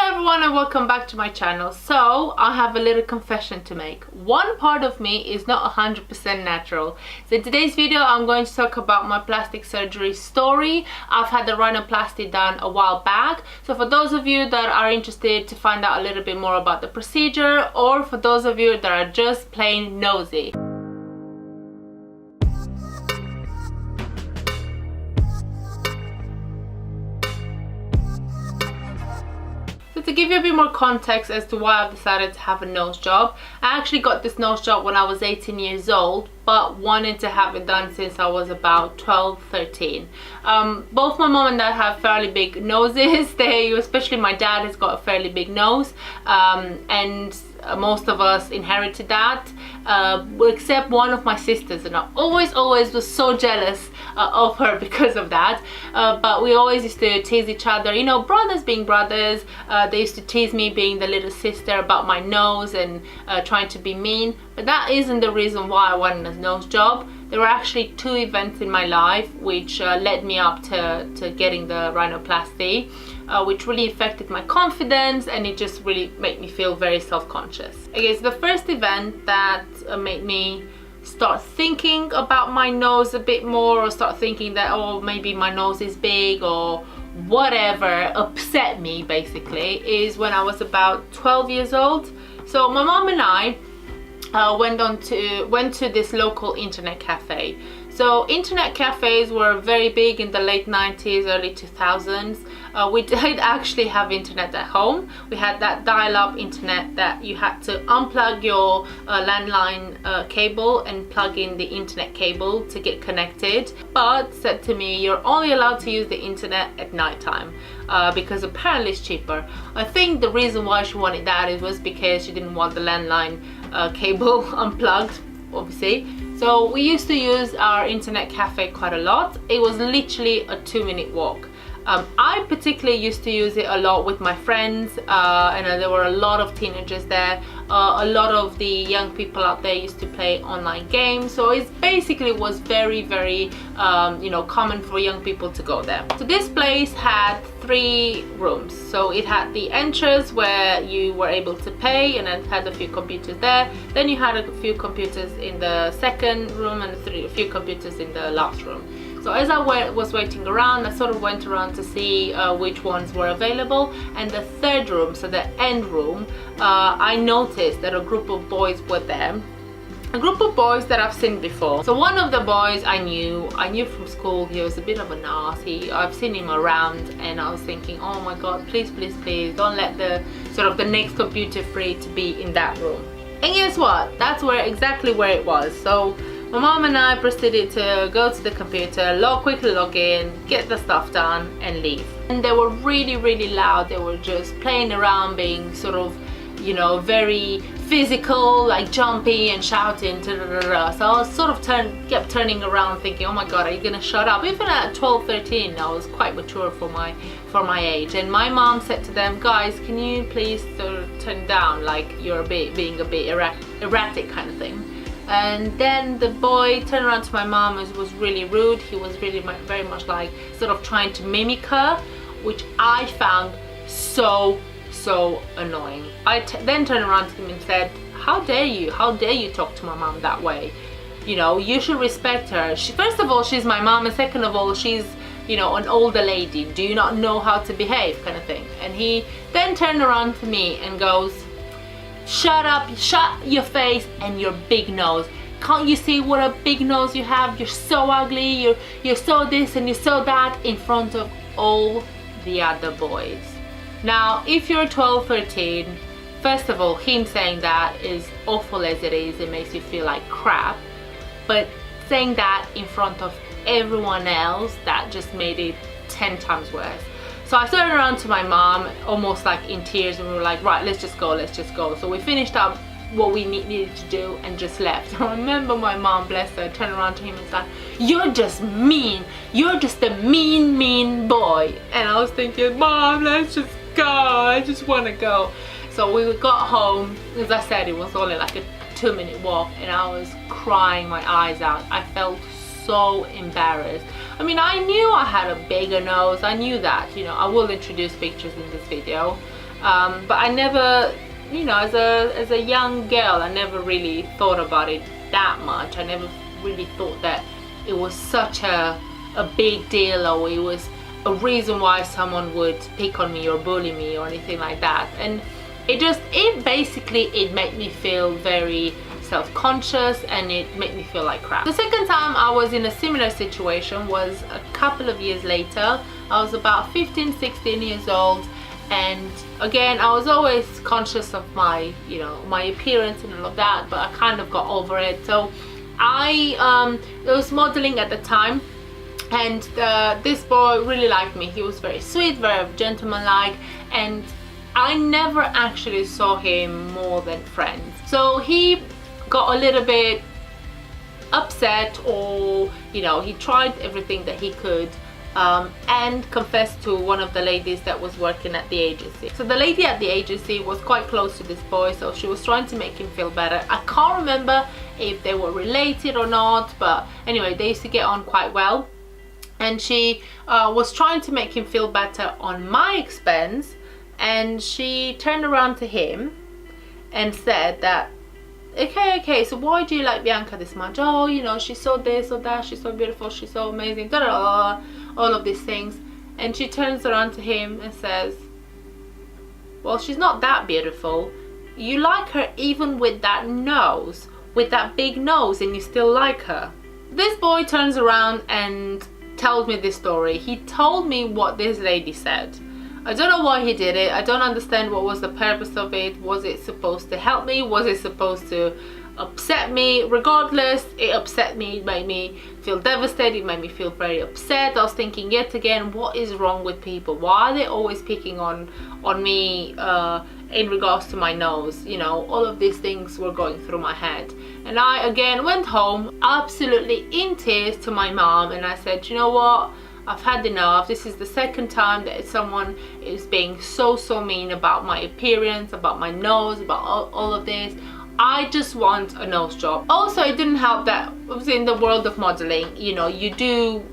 everyone and welcome back to my channel. So I have a little confession to make. One part of me is not 100% natural. So in today's video I'm going to talk about my plastic surgery story. I've had the rhinoplasty done a while back, so for those of you that are interested to find out a little bit more about the procedure, or for those of you that are just plain nosy. So to give you a bit more context as to why I've decided to have a nose job, I actually got this nose job when I was 18 years old, but wanted to have it done since I was about 12, 13. Both my mom and dad have fairly big noses. Especially my dad has got a fairly big nose, and most of us inherited that, except one of my sisters, and I always was so jealous of her because of that. But we always used to tease each other, you know, brothers being brothers. They used to tease me being the little sister about my nose and trying to be mean, but that isn't the reason why I wanted a nose job. There were actually two events in my life which led me up to getting the rhinoplasty, which really affected my confidence, and it just really made me feel very self-conscious. Okay, so the first event that made me start thinking about my nose a bit more, or start thinking that, oh, maybe my nose is big or whatever, upset me basically, is when I was about 12 years old. So my mom and I went to this local internet cafe. So internet cafes were very big in the late 90s, early 2000s. We did actually have internet at home. We had that dial-up internet that you had to unplug your landline cable and plug in the internet cable to get connected. But said to me, you're only allowed to use the internet at night time because apparently it's cheaper. I think the reason why she wanted that was because she didn't want the landline cable unplugged, obviously. So we used to use our internet cafe quite a lot. It was literally a 2-minute walk. I particularly used to use it a lot with my friends, and there were a lot of teenagers there. A lot of the young people out there used to play online games, so it basically was very you know, common for young people to go there. So this place had 3 rooms. So it had the entrance where you were able to pay, and it had a few computers there. Then you had a few computers in the second room and a few computers in the last room. So as I was waiting around, I sort of went around to see which ones were available. And the third room, so the end room, I noticed that a group of boys were there. A group of boys that I've seen before. So one of the boys I knew from school. He was a bit of a narc. I've seen him around, and I was thinking, oh my god, please don't let the the next computer free to be in that room. And guess what? That's exactly where it was. So my mom and I proceeded to go to the computer, quickly log in, get the stuff done and leave. And they were really loud. They were just playing around, being sort of, you know, very physical, like jumpy and shouting. So I was sort of kept turning around thinking, oh my god, are you gonna shut up? Even at 12, 13, I was quite mature for my age. And my mom said to them, guys, can you please turn down, like you're being a bit erratic kind of thing. And then the boy turned around to my mom and was really rude. He was really very much like sort of trying to mimic her, which I found so annoying. I then turned around to him and said, how dare you talk to my mom that way? You know, you should respect her. First of all, she's my mom, and second of all, she's, you know, an older lady. Do you not know how to behave, kind of thing? And he then turned around to me and goes, shut up, shut your face and your big nose. Can't you see what a big nose you have? You're so ugly, you're so this and you're so that, in front of all the other boys. Now, if you're 12, 13, first of all, him saying that is awful as it is. It makes you feel like crap. But saying that in front of everyone else, that just made it 10 times worse. So I turned around to my mom, almost like in tears, and we were like, right, let's just go. So we finished up what we needed to do and just left. I remember my mom, bless her, turned around to him and said, you're just mean. You're just a mean boy. And I was thinking, Mom, let's just go. I just want to go. So we got home. As I said, it was only like a 2-minute walk, and I was crying my eyes out. I felt so embarrassed. I mean, I knew I had a bigger nose. I knew that, you know. I will introduce pictures in this video. but I never, you know, as a young girl, I never really thought about it that much. I never really thought that it was such a big deal, or it was a reason why someone would pick on me or bully me or anything like that. And it basically made me feel very self-conscious, and it made me feel like crap. The second time I was in a similar situation was a couple of years later. I was about 15, 16 years old, and again, I was always conscious of my, you know, my appearance and all of that, but I kind of got over it. So I was modeling at the time, and this boy really liked me. He was very sweet, very gentlemanlike, and I never actually saw him more than friends. So he got a little bit upset, or you know, he tried everything that he could, and confessed to one of the ladies that was working at the agency. So the lady at the agency was quite close to this boy, so she was trying to make him feel better. I can't remember if they were related or not, but anyway, they used to get on quite well, and she was trying to make him feel better on my expense. And she turned around to him and said that, okay, so why do you like Bianca this much? Oh, you know, she's so this or that, she's so beautiful, she's so amazing, da, da, da, all of these things. And she turns around to him and says, well, she's not that beautiful. You like her even with that nose, with that big nose, and you still like her. This boy turns around and tells me this story. He told me what this lady said. I don't know why he did it. I don't understand what was the purpose of it. Was it supposed to help me? Was it supposed to upset me? Regardless, it upset me. It made me feel devastated. It made me feel very upset. I was thinking yet again, what is wrong with people? Why are they always picking on me in regards to my nose? You know, all of these things were going through my head. And I again went home absolutely in tears to my mom, and I said, you know what? I've had enough. This is the second time that someone is being so mean about my appearance, about my nose, about all of this. I just want a nose job. Also, it didn't help that obviously in the world of modeling, you know, you do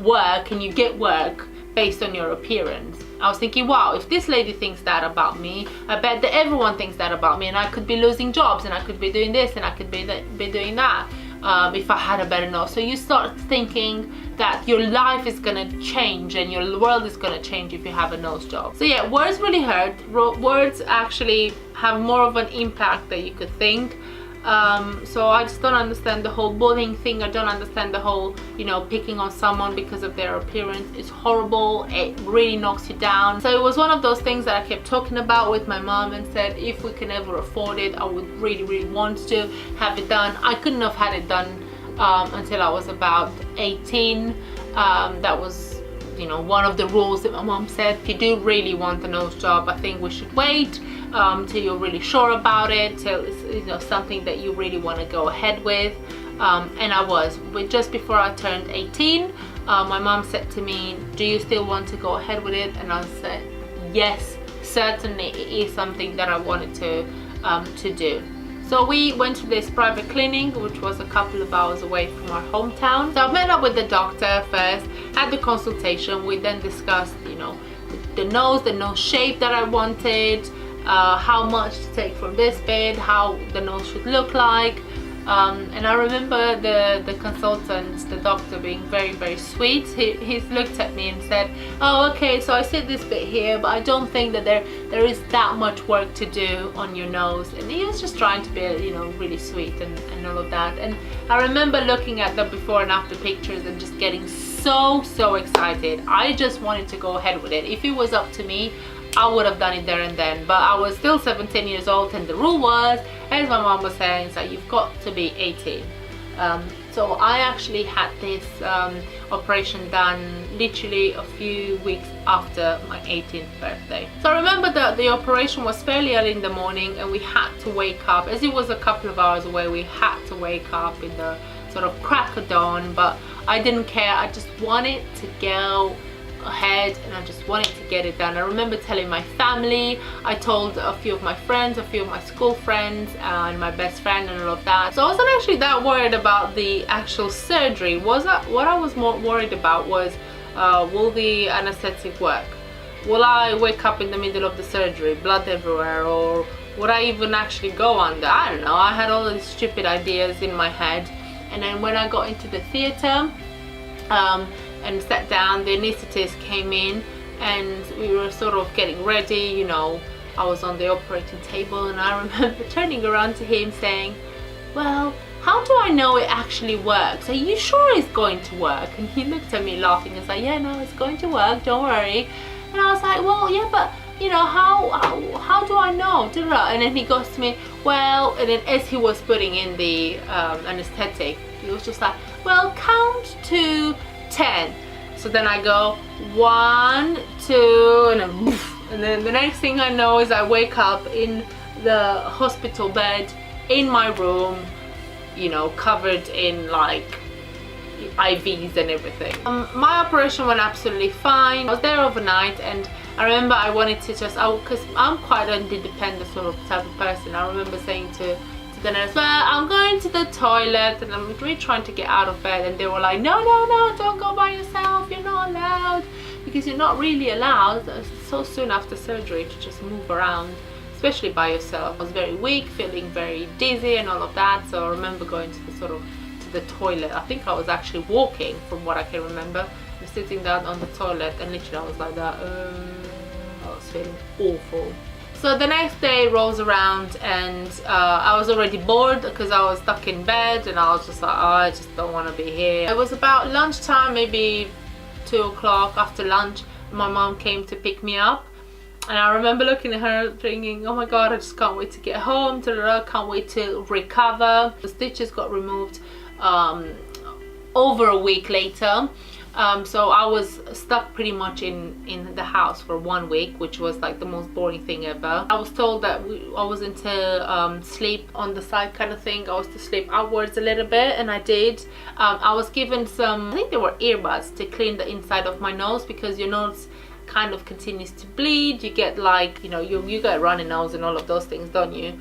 work and you get work based on your appearance. I was thinking, wow, if this lady thinks that about me, I bet that everyone thinks that about me, and I could be losing jobs, and I could be doing this, and I could be doing that. If I had a better nose. So you start thinking that your life is gonna change and your world is gonna change if you have a nose job. So yeah, words really hurt. Words actually have more of an impact than you could think. So I just don't understand the whole bullying thing. I don't understand the whole, you know, picking on someone because of their appearance. It's horrible. It really knocks you down. So it was one of those things that I kept talking about with my mom, and said if we can ever afford it, I would really want to have it done. I couldn't have had it done until I was about 18. That was, you know, one of the rules that my mom said. If you do really want a nose job, I think we should wait till you're really sure about it, till it's, you know, something that you really want to go ahead with. And I was, but just before I turned 18, my mom said to me, do you still want to go ahead with it? And I said, yes, certainly it is something that I wanted to do. So we went to this private clinic, which was a couple of hours away from our hometown. So I met up with the doctor first, had the consultation. We then discussed, you know, the nose shape that I wanted, how much to take from this bit, how the nose should look like. And I remember the consultant, the doctor, being very sweet. He looked at me and said, oh, okay, so I see this bit here, but I don't think that there is that much work to do on your nose. And he was just trying to be, you know, really sweet and all of that. And I remember looking at the before and after pictures and just getting so excited. I just wanted to go ahead with it. If it was up to me, I would have done it there and then, but I was still 17 years old, and the rule was, as my mom was saying, so you've got to be 18. So I actually had this operation done literally a few weeks after my 18th birthday. So I remember that the operation was fairly early in the morning, and we had to wake up, as it was a couple of hours away, we had to wake up in the sort of crack of dawn, but I didn't care. I just wanted to go ahead, and I just wanted to get it done. I remember telling my family, I told a few of my friends, a few of my school friends, and my best friend, and all of that. So I wasn't actually that worried about the actual surgery. What I was more worried about was, will the anesthetic work? will I wake up in the middle of the surgery, blood everywhere, or would I even actually go under? I don't know. I had all these stupid ideas in my head. And then when I got into the theatre and sat down, the anaesthetist came in and we were sort of getting ready, you know. I was on the operating table and I remember turning around to him saying, well, how do I know it actually works? Are you sure it's going to work? And he looked at me laughing and said, yeah, no, it's going to work, don't worry. And I was like, well, yeah, but you know, how do I know? And then he goes to me, well, and then as he was putting in the anesthetic, he was just like, well, count to 10. So then I go 1, 2, and then woof. And then the next thing I know is I wake up in the hospital bed in my room, you know, covered in like IVs and everything. My operation went absolutely fine. I was there overnight, and I remember I wanted to just, because I'm quite an independent sort of type of person, I remember saying to the nurse, well, I'm going to the toilet and I'm really trying to get out of bed, and they were like, no, no, no, don't go by yourself, you're not allowed, because you're not really allowed so soon after surgery to just move around, especially by yourself. I was very weak, feeling very dizzy and all of that, so I remember going to the toilet. I think I was actually walking from what I can remember, and sitting down on the toilet, and literally I was like that. I was feeling awful. So the next day rolls around and I was already bored because I was stuck in bed, and I was just like, oh, I just don't want to be here. It was about lunchtime, maybe 2 o'clock. After lunch, my mom came to pick me up, and I remember looking at her thinking, oh my god, I just can't wait to get home, can't wait to recover. The stitches got removed over a week later. So I was stuck pretty much in the house for 1 week, which was like the most boring thing ever. I was told that I wasn't to sleep on the side kind of thing. I was to sleep outwards a little bit, and I did. I was given some, I think they were earbuds, to clean the inside of my nose, because your nose kind of continues to bleed. You get like, you know, you get runny nose and all of those things, don't you?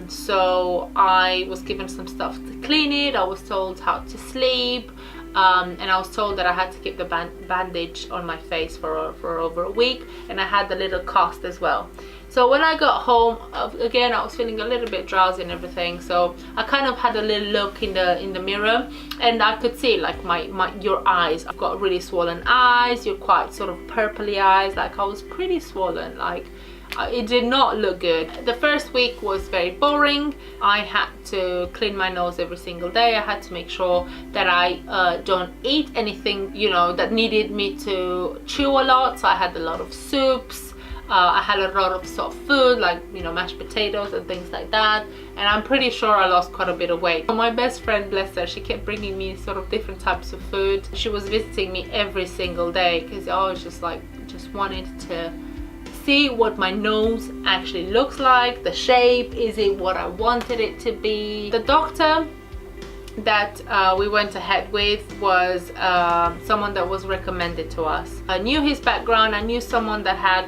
So I was given some stuff to clean it. I was told how to sleep. And I was told that I had to keep the bandage on my face for over a week, and I had the little cast as well. So when I got home, again, I was feeling a little bit drowsy and everything, so I kind of had a little look in the mirror, and I could see like your eyes. I've got really swollen eyes, you're quite sort of purpley eyes, like I was pretty swollen, like it did not look good. The first week was very boring. I had to clean my nose every single day. I had to make sure that I don't eat anything, you know, that needed me to chew a lot. So I had a lot of soups. I had a lot of soft food, like, you know, mashed potatoes and things like that. And I'm pretty sure I lost quite a bit of weight. My best friend, bless her, she kept bringing me sort of different types of food. She was visiting me every single day because I was just like, just wanted to see what my nose actually looks like, the shape, is it what I wanted it to be. The doctor that we went ahead with was someone that was recommended to us. I knew his background, I knew someone that had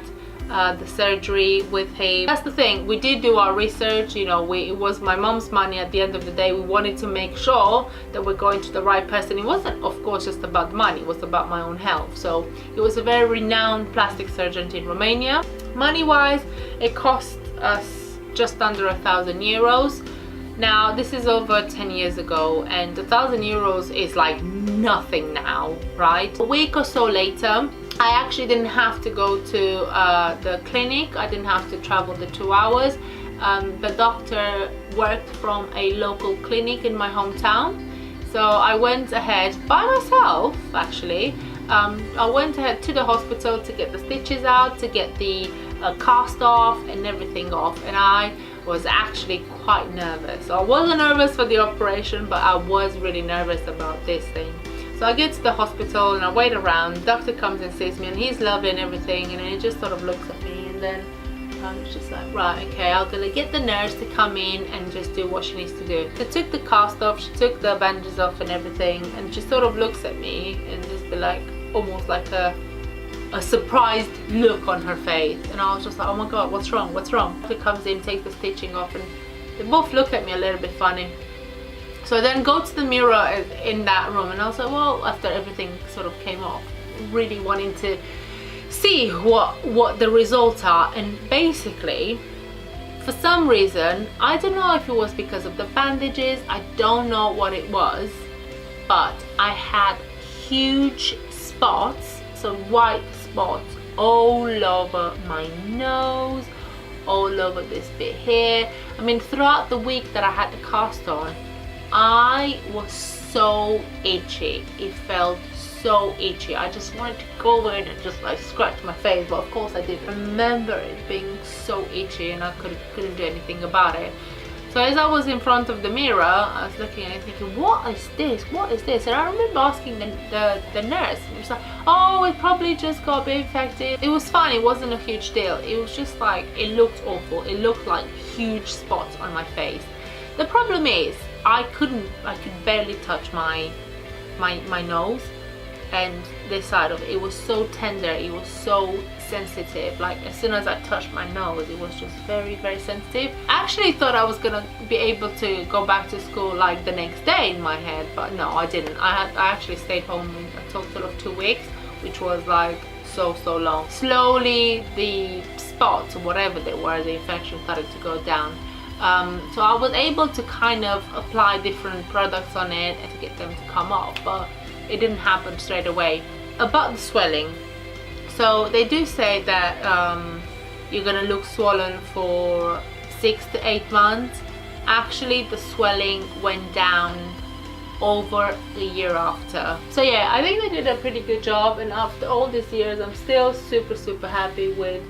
the surgery with him. That's the thing, we did do our research, you know, it was my mom's money at the end of the day. We wanted to make sure that we're going to the right person. It wasn't, of course, just about money, it was about my own health. So it was a very renowned plastic surgeon in Romania. Money wise, it cost us just under 1,000 euros. Now this is over 10 years ago, and 1,000 euros is like nothing now, right? A week or so later, I actually didn't have to go to the clinic. I didn't have to travel the 2 hours. The doctor worked from a local clinic in my hometown, so I went ahead by myself actually. I went ahead to the hospital to get the stitches out, to get the cast off and everything off, and I was actually quite nervous. So I wasn't nervous for the operation, but I was really nervous about this thing. So I get to the hospital and I wait around. The doctor comes and sees me, and he's loving everything, and then he just sort of looks at me, and then I was just like, right, okay, I'm gonna get the nurse to come in and just do what she needs to do. She took the cast off, she took the bandages off and everything, and she sort of looks at me and just be like, almost like a surprised look on her face, and I was just like, oh my god, what's wrong, what's wrong? She comes in, takes the stitching off, and they both look at me a little bit funny. So I then go to the mirror in that room, and I was like, well, after everything sort of came off, really wanting to see what the results are. And basically, for some reason, I don't know if it was because of the bandages, I don't know what it was, but I had huge spots, so white spots all over my nose, all over this bit here. I mean, throughout the week that I had the cast on, I was so itchy. It felt so itchy. I just wanted to go in and just like scratch my face, but of course I didn't remember it being so itchy, and I couldn't do anything about it. So as I was in front of the mirror, I was looking at it thinking, what is this? What is this? And I remember asking the nurse, and she was like, oh, it probably just got a bit infected. It was fine, it wasn't a huge deal. It was just like, it looked awful. It looked like huge spots on my face. The problem is, I could barely touch my nose, and this side of it, it was so tender, it was so sensitive. Like as soon as I touched my nose, it was just very, very sensitive. I actually thought I was gonna be able to go back to school like the next day in my head, but no, I didn't. I actually stayed home a total of 2 weeks, which was like so long. Slowly the spots, or whatever they were, the infection started to go down. So I was able to kind of apply different products on it and to get them to come off, but it didn't happen straight away. About the swelling, so they do say that you're gonna look swollen for 6 to 8 months. Actually, the swelling went down over a year after. So yeah, I think they did a pretty good job, and after all these years, I'm still super happy with,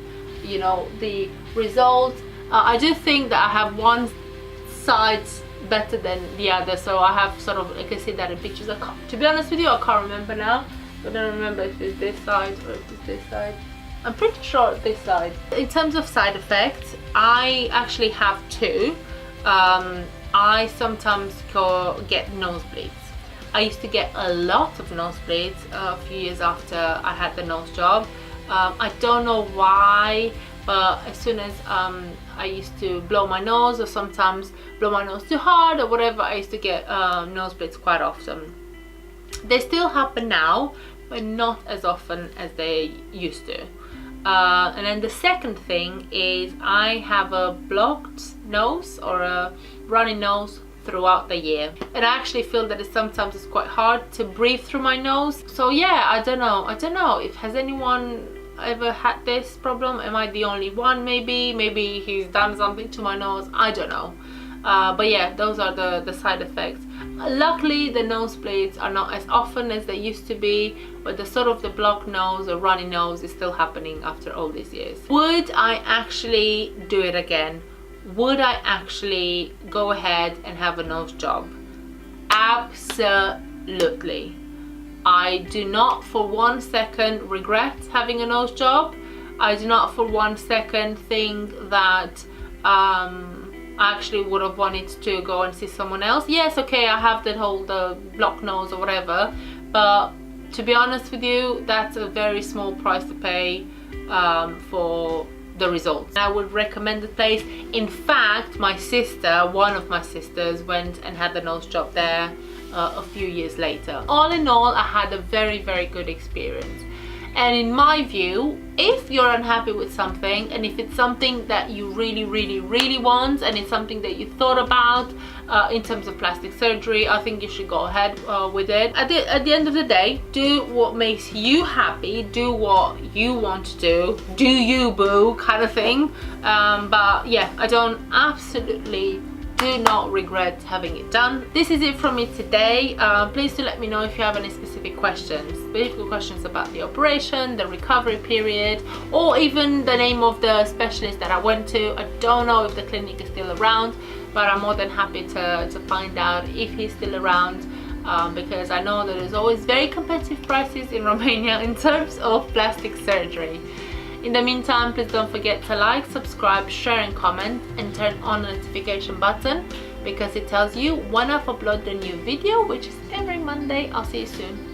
you know, the results. I do think that I have one side better than the other, so I have sort of, I can see that in pictures. To be honest with you, I can't remember now. I don't remember if it's this side or if it's this side. I'm pretty sure it's this side. In terms of side effects, I actually have 2. I sometimes get nosebleeds. I used to get a lot of nosebleeds a few years after I had the nose job. I don't know why, but as soon as I used to blow my nose, or sometimes blow my nose too hard or whatever, I used to get nosebleeds quite often. They still happen now, but not as often as they used to. And then the second thing is I have a blocked nose, or a runny nose, throughout the year, and I actually feel that sometimes it's quite hard to breathe through my nose. So yeah, I don't know if has anyone ever had this problem. Am I the only one? Maybe he's done something to my nose, I don't know. But yeah, those are the side effects. Luckily, the nosebleeds are not as often as they used to be, but the sort of the blocked nose or runny nose is still happening after all these years. Would I actually do it again? Would I actually go ahead and have a nose job? Absolutely. I do not for 1 second regret having a nose job. I do not for 1 second think that I actually would have wanted to go and see someone else. Yes, okay, I have the blocked nose or whatever, but to be honest with you, that's a very small price to pay for the results. I would recommend the place. In fact, my sister, one of my sisters, went and had the nose job there a few years later. All in all, I had a very good experience. And in my view, if you're unhappy with something, and if it's something that you really want, and it's something that you thought about in terms of plastic surgery, I think you should go ahead with it. At the end of the day, do what makes you happy, do what you want to do you boo, kind of thing. But yeah, I absolutely do not regret having it done. This is it from me today. Please do let me know if you have any specific questions about the operation, the recovery period, or even the name of the specialist that I went to. I don't know if the clinic is still around, but I'm more than happy to find out if he's still around, because I know that there's always very competitive prices in Romania in terms of plastic surgery. In the meantime, please don't forget to like, subscribe, share and comment, and turn on the notification button, because it tells you when I've uploaded a new video, which is every Monday. I'll see you soon.